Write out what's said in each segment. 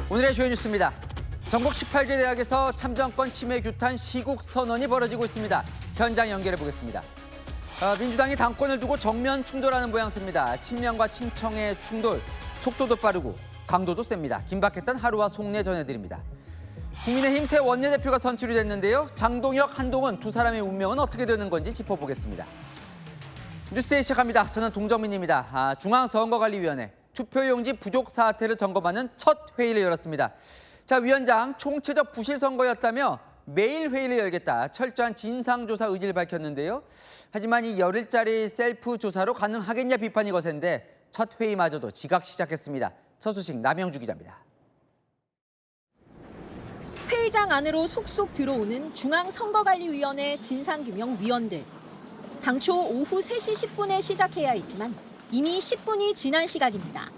오늘의 주요 뉴스입니다. 전국 18개 대학에서 참정권 침해 규탄 시국 선언이 벌어지고 있습니다. 현장 연결해 보겠습니다. 민주당이 당권을 두고 정면 충돌하는 모양새입니다. 친명과 친청의 충돌, 속도도 빠르고 강도도 셉니다. 긴박했던 하루와 속내 전해드립니다. 국민의힘 새 원내대표가 선출이 됐는데요. 장동혁, 한동훈 두 사람의 운명은 어떻게 되는 건지 짚어보겠습니다. 뉴스에 시작합니다. 저는 동정민입니다. 중앙선거관리위원회 투표용지 부족 사태를 점검하는 첫 회의를 열었습니다. 자, 위원장, 총체적 부실 선거였다며 매일 회의를 열겠다. 철저한 진상조사 의지를 밝혔는데요. 하지만 이 열흘짜리 셀프 조사로 가능하겠냐 비판이 거센데 첫 회의마저도 지각 시작했습니다. 서수식, 남영주 기자입니다. 회의장 안으로 속속 들어오는 중앙선거관리위원회 진상규명위원들. 당초 오후 3시 10분에 시작해야 했지만 이미 10분이 지난 시각입니다.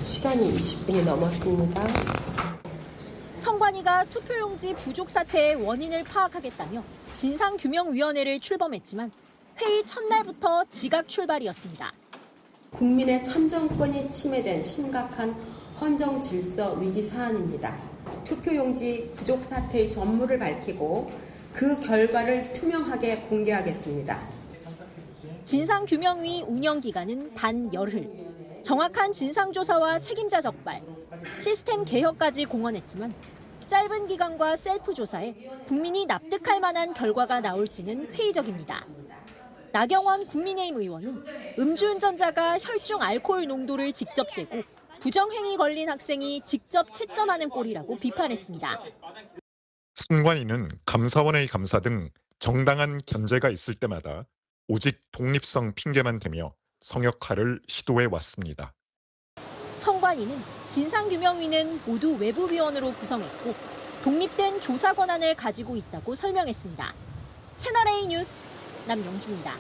시간이 20분이 넘었습니다. 선관위가 투표용지 부족 사태의 원인을 파악하겠다며 진상규명위원회를 출범했지만 회의 첫날부터 지각 출발이었습니다. 국민의 참정권이 침해된 심각한 헌정 질서 위기 사안입니다. 투표용지 부족 사태의 전무를 밝히고 그 결과를 투명하게 공개하겠습니다. 진상규명위 운영기간은 단 열흘. 정확한 진상조사와 책임자 적발, 시스템 개혁까지 공언했지만 짧은 기간과 셀프 조사에 국민이 납득할 만한 결과가 나올지는 회의적입니다. 나경원 국민의힘 의원은 음주운전자가 혈중 알코올 농도를 직접 재고 부정행위 걸린 학생이 직접 채점하는 꼴이라고 비판했습니다. 선관위는 감사원의 감사 등 정당한 견제가 있을 때마다 오직 독립성 핑계만 대며 성역화를 시도해 왔습니다. 선관위는 진상규명위는 모두 외부위원으로 구성했고 독립된 조사 권한을 가지고 있다고 설명했습니다. 채널A 뉴스 남영주입니다.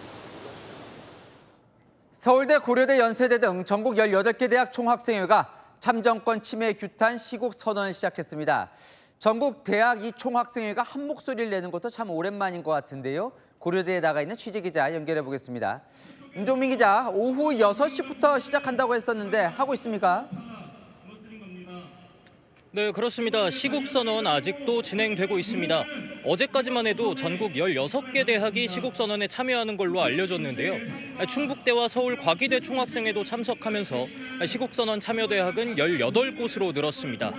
서울대, 고려대, 연세대 등 전국 18개 대학 총학생회가 참정권 침해 규탄 시국 선언을 시작했습니다. 전국 대학 이 총학생회가 한 목소리를 내는 것도 참 오랜만인 것 같은데요. 고려대에 나가 있는 취재기자 연결해 보겠습니다. 임종민 기자, 오후 6시부터 시작한다고 했었는데 하고 있습니까? 네, 그렇습니다. 시국선언 아직도 진행되고 있습니다. 어제까지만 해도 전국 16개 대학이 시국선언에 참여하는 걸로 알려졌는데요. 충북대와 서울과기대 총학생회도 참석하면서 시국선언 참여대학은 18곳으로 늘었습니다.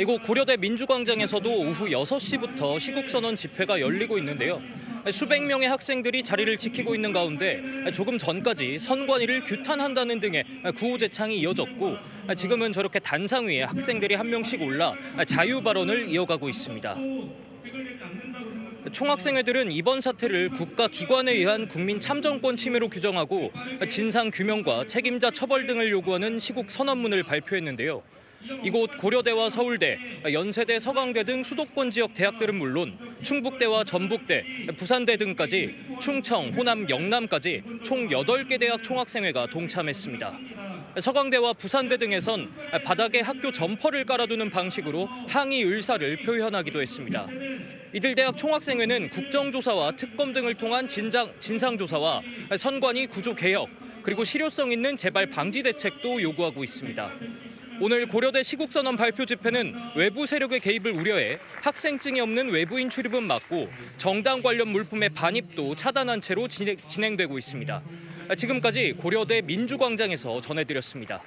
이곳 고려대 민주광장에서도 오후 6시부터 시국선언 집회가 열리고 있는데요. 수백 명의 학생들이 자리를 지키고 있는 가운데 조금 전까지 선관위를 규탄한다는 등의 구호제창이 이어졌고 지금은 저렇게 단상 위에 학생들이 한 명씩 올라 자유 발언을 이어가고 있습니다. 총학생회들은 이번 사태를 국가기관에 의한 국민 참정권 침해로 규정하고 진상규명과 책임자 처벌 등을 요구하는 시국 선언문을 발표했는데요. 이곳 고려대와 서울대, 연세대, 서강대 등 수도권 지역 대학들은 물론 충북대와 전북대, 부산대 등까지 충청, 호남, 영남까지 총 8개 대학 총학생회가 동참했습니다. 서강대와 부산대 등에선 바닥에 학교 점퍼를 깔아두는 방식으로 항의 의사를 표현하기도 했습니다. 이들 대학 총학생회는 국정조사와 특검 등을 통한 진상조사와 선관위 구조 개혁, 그리고 실효성 있는 재발 방지 대책도 요구하고 있습니다. 오늘 고려대 시국선언 발표 집회는 외부 세력의 개입을 우려해 학생증이 없는 외부인 출입은 막고 정당 관련 물품의 반입도 차단한 채로 진행되고 있습니다. 지금까지 고려대 민주광장에서 전해드렸습니다.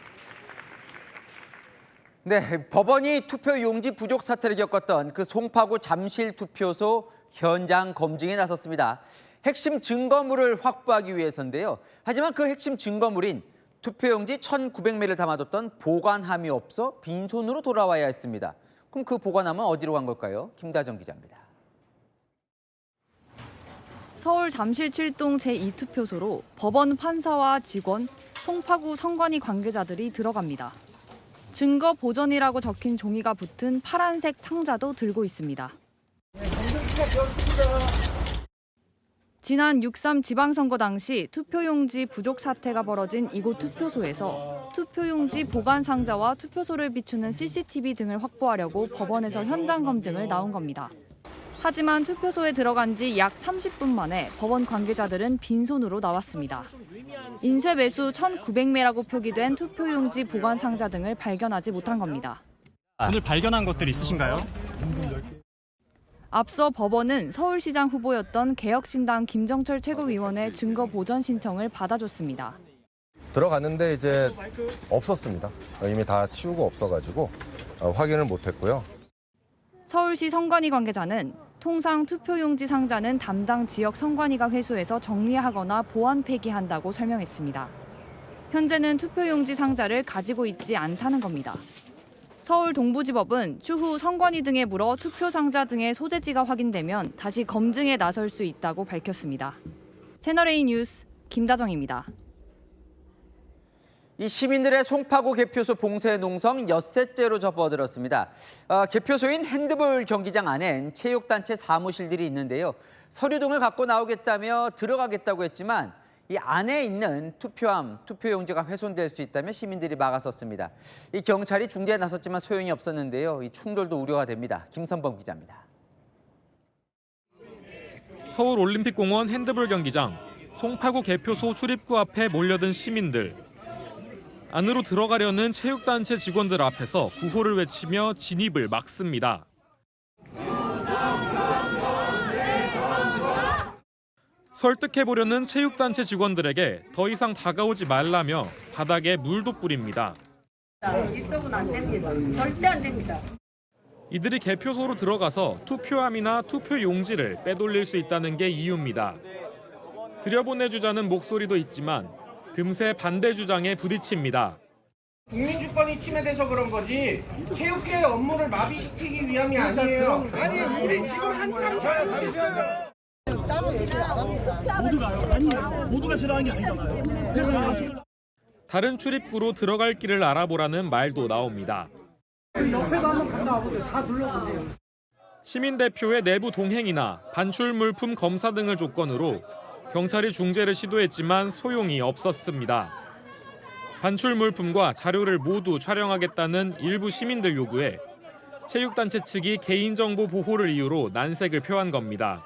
네, 법원이 투표용지 부족 사태를 겪었던 그 송파구 잠실투표소 현장 검증에 나섰습니다. 핵심 증거물을 확보하기 위해서인데요. 하지만 그 핵심 증거물인 투표용지 1,900매를 담아뒀던 보관함이 없어 빈손으로 돌아와야 했습니다. 그럼 그 보관함은 어디로 간 걸까요? 김다정 기자입니다. 서울 잠실 7동 제2투표소로 법원 판사와 직원, 송파구 선관위 관계자들이 들어갑니다. 증거 보전이라고 적힌 종이가 붙은 파란색 상자도 들고 있습니다. 지난 6.3 지방선거 당시 투표용지 부족 사태가 벌어진 이곳 투표소에서 투표용지 보관 상자와 투표소를 비추는 CCTV 등을 확보하려고 법원에서 현장 검증을 나온 겁니다. 하지만 투표소에 들어간 지 약 30분 만에 법원 관계자들은 빈손으로 나왔습니다. 인쇄 매수 1,900매라고 표기된 투표용지 보관 상자 등을 발견하지 못한 겁니다. 오늘 발견한 것들 있으신가요? 앞서 법원은 서울시장 후보였던 개혁신당 김정철 최고위원의 증거 보전 신청을 받아줬습니다. 들어갔는데 이제 없었습니다. 이미 다 치우고 없어가지고 확인을 못했고요. 서울시 선관위 관계자는 통상 투표용지 상자는 담당 지역 선관위가 회수해서 정리하거나 보안 폐기한다고 설명했습니다. 현재는 투표용지 상자를 가지고 있지 않다는 겁니다. 서울 동부지법은 추후 선관위 등에 물어 투표 상자 등의 소재지가 확인되면 다시 검증에 나설 수 있다고 밝혔습니다. 채널A 뉴스 김다정입니다. 이 시민들의 송파구 개표소 봉쇄 농성 엿새째로 접어들었습니다. 개표소인 핸드볼 경기장 안엔 체육단체 사무실들이 있는데요. 서류 등을 갖고 나오겠다며 들어가겠다고 했지만 이 안에 있는 투표함, 투표용지가 훼손될 수 있다며 시민들이 막아섰습니다. 이 경찰이 중재에 나섰지만 소용이 없었는데요. 이 충돌도 우려가 됩니다. 김선범 기자입니다. 서울올림픽공원 핸드볼 경기장, 송파구 개표소 출입구 앞에 몰려든 시민들. 안으로 들어가려는 체육단체 직원들 앞에서 구호를 외치며 진입을 막습니다. 설득해보려는 체육단체 직원들에게 더 이상 다가오지 말라며 바닥에 물도 뿌립니다. 이쪽은 안 됩니다. 절대 안 됩니다. 이들이 개표소로 들어가서 투표함이나 투표용지를 빼돌릴 수 있다는 게 이유입니다. 들여보내주자는 목소리도 있지만 금세 반대 주장에 부딪힙니다. 국민주권이 침해돼서 그런 거지 체육계의 업무를 마비시키기 위함이 아니에요. 아니 우리 지금 한참 잘못했어요. 따로 얘기를 안 합니다. 모두가요? 아니 모두가 싫어하는 게 아니잖아요. 그래서 다른 출입구로 들어갈 길을 알아보라는 말도 나옵니다. 옆에도 한번 갔다 와보세요. 다 둘러보세요. 시민대표의 내부 동행이나 반출 물품 검사 등을 조건으로 경찰이 중재를 시도했지만 소용이 없었습니다. 반출 물품과 자료를 모두 촬영하겠다는 일부 시민들 요구에 체육단체 측이 개인정보 보호를 이유로 난색을 표한 겁니다.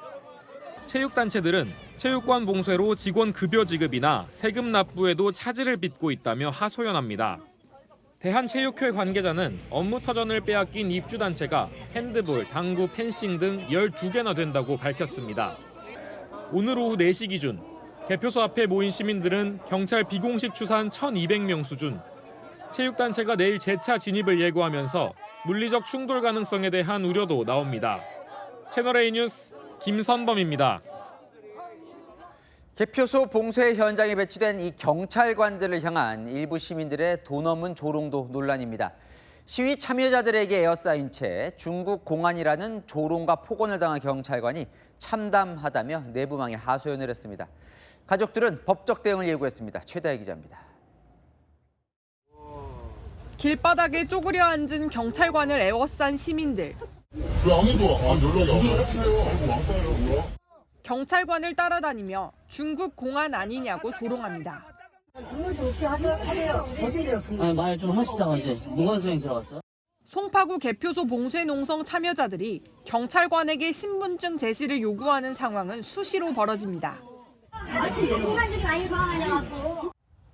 체육단체들은 체육관 봉쇄로 직원 급여 지급이나 세금 납부에도 차질을 빚고 있다며 하소연합니다. 대한체육회 관계자는 업무 터전을 빼앗긴 입주단체가 핸드볼, 당구, 펜싱 등 12개나 된다고 밝혔습니다. 오늘 오후 4시 기준 개표소 앞에 모인 시민들은 경찰 비공식 추산 1,200명 수준. 체육단체가 내일 재차 진입을 예고하면서 물리적 충돌 가능성에 대한 우려도 나옵니다. 채널A 뉴스 김선범입니다. 개표소 봉쇄 현장에 배치된 이 경찰관들을 향한 일부 시민들의 돈 없는 조롱도 논란입니다. 시위 참여자들에게 에어싸인 채 중국 공안이라는 조롱과 폭언을 당한 경찰관이 참담하다며 내부망에 하소연을 했습니다. 가족들은 법적 대응을 예고했습니다. 최다혜 기자입니다. 길바닥에 쪼그려 앉은 경찰관을 에워싼 시민들. 왜 아무도 안 연락이 왔어요? 경찰관을 따라다니며 중국 공안 아니냐고 조롱합니다. 그걸 좀 어떻게 하세요? 어디래요? 말 좀 하시다가 이제 무관 소행 들어갔어. 송파구 개표소 봉쇄 농성 참여자들이 경찰관에게 신분증 제시를 요구하는 상황은 수시로 벌어집니다.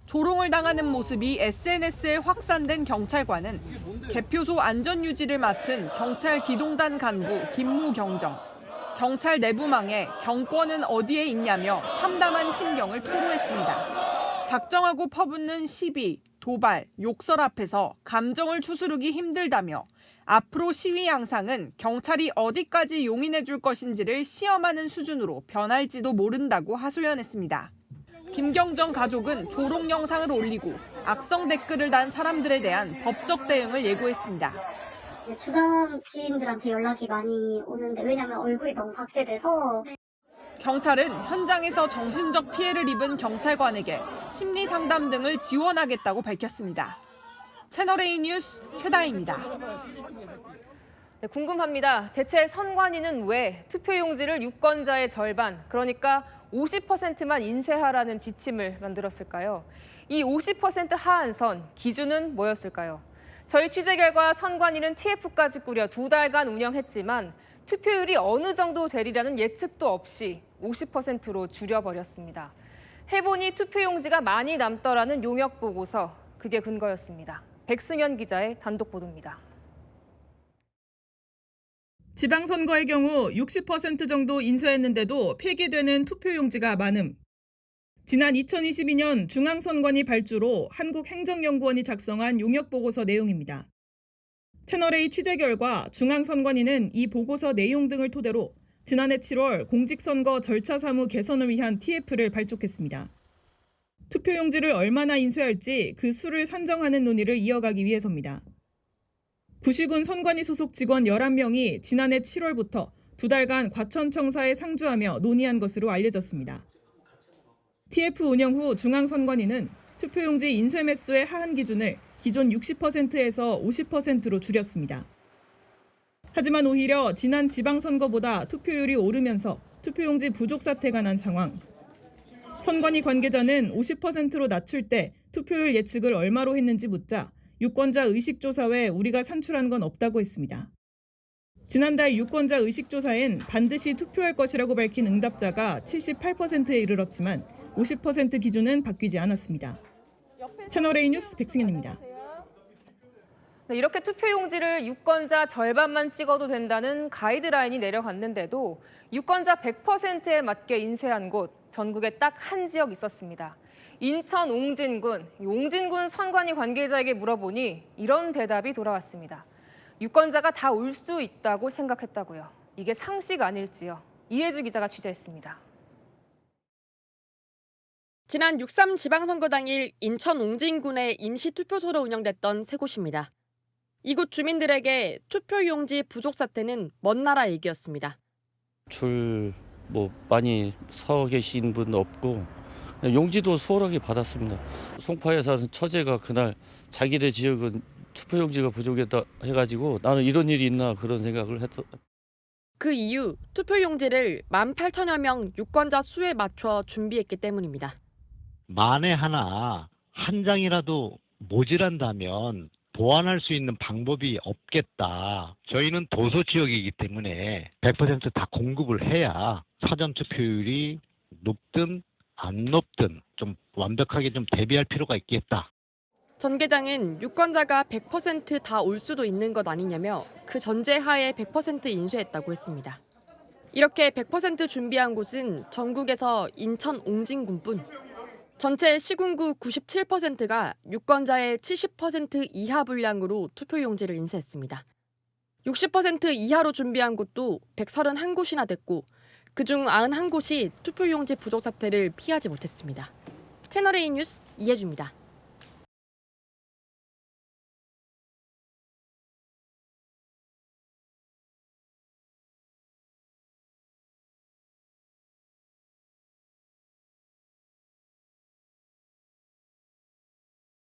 조롱을 당하는 모습이 SNS에 확산된 경찰관은 개표소 안전 유지를 맡은 경찰 기동단 간부 김모 경정. 경찰 내부망에 경권은 어디에 있냐며 참담한 심경을 토로했습니다. 작정하고 퍼붓는 시비, 도발, 욕설 앞에서 감정을 추스르기 힘들다며 앞으로 시위 양상은 경찰이 어디까지 용인해 줄 것인지를 시험하는 수준으로 변할지도 모른다고 하소연했습니다. 김경정 가족은 조롱 영상을 올리고 악성 댓글을 단 사람들에 대한 법적 대응을 예고했습니다. 주변 지인들한테 연락이 많이 오는데 왜냐면 얼굴이 너무 박제돼서. 경찰은 현장에서 정신적 피해를 입은 경찰관에게 심리 상담 등을 지원하겠다고 밝혔습니다. 채널A 뉴스 최다혜입니다. 네, 궁금합니다. 대체 선관위는 왜 투표용지를 유권자의 절반, 그러니까 50%만 인쇄하라는 지침을 만들었을까요? 이 50% 하한선, 기준은 뭐였을까요? 저희 취재 결과 선관위는 TF까지 꾸려 2달간 운영했지만 투표율이 어느 정도 되리라는 예측도 없이 50%로 줄여버렸습니다. 해보니 투표용지가 많이 남더라는 용역 보고서, 그게 근거였습니다. 백승현 기자의 단독 보도입니다. 지방선거의 경우 60% 정도 인쇄했는데도 폐기되는 투표용지가 많음. 지난 2022년 중앙선관위 발주로 한국행정연구원이 작성한 용역보고서 내용입니다. 채널A 취재 결과 중앙선관위는 이 보고서 내용 등을 토대로 지난해 7월 공직선거 절차 사무 개선을 위한 TF를 발족했습니다. 투표용지를 얼마나 인쇄할지 그 수를 산정하는 논의를 이어가기 위해서입니다. 구시군 선관위 소속 직원 11명이 지난해 7월부터 2달간 과천청사에 상주하며 논의한 것으로 알려졌습니다. TF 운영 후 중앙선관위는 투표용지 인쇄 매수의 하한 기준을 기존 60%에서 50%로 줄였습니다. 하지만 오히려 지난 지방선거보다 투표율이 오르면서 투표용지 부족 사태가 난 상황. 선관위 관계자는 50%로 낮출 때 투표율 예측을 얼마로 했는지 묻자 유권자 의식조사 외에 우리가 산출한 건 없다고 했습니다. 지난달 유권자 의식조사엔 반드시 투표할 것이라고 밝힌 응답자가 78%에 이르렀지만 50% 기준은 바뀌지 않았습니다. 채널A 뉴스 백승현입니다. 네, 이렇게 투표용지를 유권자 절반만 찍어도 된다는 가이드라인이 내려갔는데도 유권자 100%에 맞게 인쇄한 곳 전국에 딱 한 지역 있었습니다. 인천 옹진군 선관위 관계자에게 물어보니 이런 대답이 돌아왔습니다. 유권자가 다 올 수 있다고 생각했다고요. 이게 상식 아닐지요. 이혜주 기자가 취재했습니다. 지난 6.3 지방선거 당일 인천 옹진군의 임시투표소로 운영됐던 세 곳입니다. 이곳 주민들에게 투표용지 부족 사태는 먼 나라 얘기였습니다. 줄 많이 서 계신 분 없고 용지도 수월하게 받았습니다. 송파에 사는 처제가 그날 자기네 지역은 투표용지가 부족했다 해가지고 나는 이런 일이 있나 그런 생각을 했어. 그 이유 투표용지를 18,000여 명 유권자 수에 맞춰 준비했기 때문입니다. 만에 하나 한 장이라도 모자란다면 보완할 수 있는 방법이 없겠다. 저희는 도서 지역이기 때문에 100% 다 공급을 해야 사전 투표율이 높든 안 높든 좀 완벽하게 좀 대비할 필요가 있겠다. 전 계장은 유권자가 100% 다 올 수도 있는 것 아니냐며 그 전제하에 100% 인쇄했다고 했습니다. 이렇게 100% 준비한 곳은 전국에서 인천 옹진군뿐. 전체 시군구 97%가 유권자의 70% 이하 분량으로 투표용지를 인쇄했습니다. 60% 이하로 준비한 곳도 131곳이나 됐고 그중 91곳이 투표용지 부족 사태를 피하지 못했습니다. 채널A 뉴스 이혜주입니다.